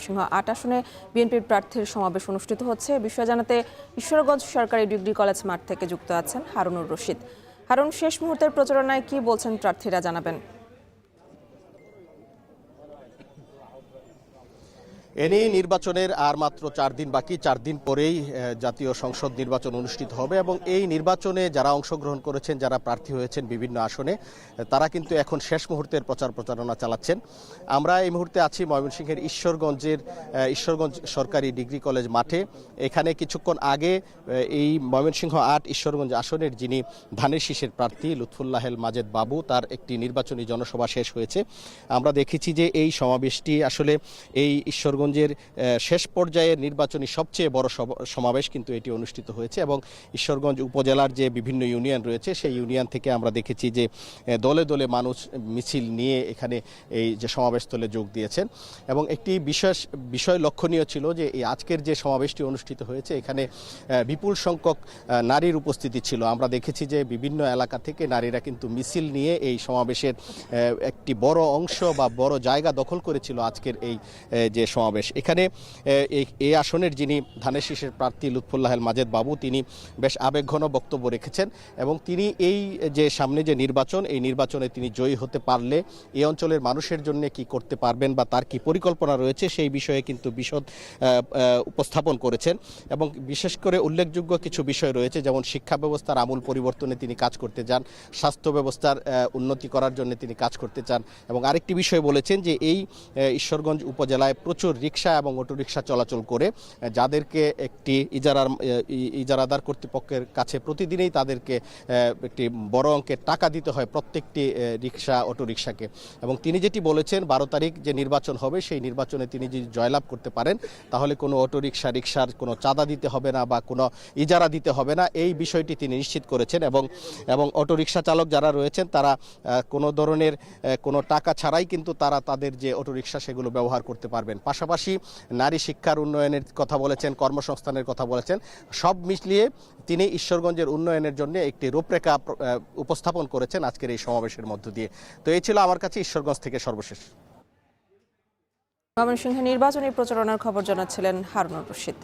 ময়মনসিংহ ৮ আসনে বিএনপির প্রার্থীর সমাবেশ অনুষ্ঠিত হচ্ছে। বিষয় জানাতে ঈশ্বরগঞ্জ সরকারি ডিগ্রি কলেজ মাঠ থেকে যুক্ত আছেন হারুনুর রশিদ। হারুন, শেষ মুহূর্তের প্রচারণায় কি বলছেন প্রার্থীরা, জানাবেন। এনি নির্বাচনের আর মাত্র 4 দিন বাকি। 4 দিন পরেই জাতীয় সংসদ নির্বাচন অনুষ্ঠিত হবে এবং এই নির্বাচনে যারা অংশগ্রহণ করেছেন, যারা প্রার্থী হয়েছেন বিভিন্ন আসনে, তারা কিন্তু এখন শেষ মুহূর্তের প্রচারণা চালাচ্ছেন। আমরা এই মুহূর্তে আছি ময়মনসিংহের ঈশ্বরগঞ্জ সরকারি ডিগ্রি কলেজ মাঠে। এখানে কিছুক্ষণ আগে এই ময়মনসিংহ ৮ ঈশ্বরগঞ্জ আসনের যিনি ধানের শীষের প্রার্থী লুৎফুল্লাহেল মাজেদ বাবু, তার একটি নির্বাচনী জনসভা শেষ হয়েছে। আমরা দেখেছি যে এই সমাবেশটি আসলে এই ঈশ্বরগঞ্জের শেষ পর্যায়ের নির্বাচনী সবচেয়ে বড় সমাবেশ কিন্তু এটি অনুষ্ঠিত হয়েছে এবং ঈশ্বরগঞ্জ উপজেলার যে বিভিন্ন ইউনিয়ন রয়েছে সেই ইউনিয়ন থেকে আমরা দেখেছি যে দলে দলে মানুষ মিছিল নিয়ে এখানে এই যে সমাবেশস্থলে যোগ দিয়েছেন এবং একটি বিষয় লক্ষণীয় ছিল যে এই আজকের যে সমাবেশটি অনুষ্ঠিত হয়েছে এখানে বিপুল সংখ্যক নারীর উপস্থিতি ছিল। আমরা দেখেছি যে বিভিন্ন এলাকা থেকে নারীরা কিন্তু মিছিল নিয়ে এই সমাবেশের একটি বড় অংশ বা বড় জায়গা দখল করেছিল আজকের এই যে সমাবেশ। এখানে এই আসনের যিনি ধানের শীষের প্রার্থী লুৎফুল্লাহেল মাজেদ বাবু, তিনি বেশ আবেগঘন বক্তব্য রেখেছেন এবং তিনি এই যে সামনে যে নির্বাচন, এই নির্বাচনে তিনি জয়ী হতে পারলে এই অঞ্চলের মানুষের জন্য কি করতে পারবেন বা তার কি পরিকল্পনা রয়েছে সেই বিষয়ে কিন্তু বিশদ উপস্থাপন করেছেন এবং বিশেষ করে উল্লেখযোগ্য কিছু বিষয় রয়েছে, যেমন শিক্ষা ব্যবস্থার আমূল পরিবর্তনে তিনি কাজ করতে চান, স্বাস্থ্য ব্যবস্থার উন্নতি করার জন্য তিনি কাজ করতে চান এবং আরেকটি বিষয় বলেছেন যে এই ঈশ্বরগঞ্জ উপজেলায় প্রচুর রিক্সা এবং অটোরিক্সা চলাচল করে, যাদেরকে একটি ইজারাদার কর্তৃপক্ষের কাছে প্রতিদিনই তাদেরকে একটি বড় অঙ্কের টাকা দিতে হয় প্রত্যেকটি রিক্সা অটোরিক্সাকে। এবং তিনি যেটি বলেছেন 12 তারিখ যে নির্বাচন হবে সেই নির্বাচনে তিনি যদি জয়লাভ করতে পারেন তাহলে কোনো রিক্সার কোনো চাঁদা দিতে হবে না বা কোনো ইজারা দিতে হবে না, এই বিষয়টি তিনি নিশ্চিত করেছেন এবং অটোরিক্সা চালক যারা রয়েছেন তারা কোনো ধরনের কোনো টাকা ছাড়াই কিন্তু তারা তাদের যে অটোরিক্সা সেগুলো ব্যবহার করতে পারবেন। পাশাপাশি নারী শিক্ষার উন্নয়নের কথা বলেছেন, কর্মসংস্থানের কথা বলেছেন। সব মিলিয়ে তিনি ঈশ্বরগঞ্জের উন্নয়নের জন্য একটি রূপরেখা উপস্থাপন করেছেন আজকের এই সমাবেশের মধ্য দিয়ে। তো এই ছিল আমার কাছে ঈশ্বরগঞ্জ থেকে সর্বশেষ। ময়মনসিংহে নির্বাচনী প্রচারণার খবর জানাচ্ছিলেন হারুনুর রশিদ।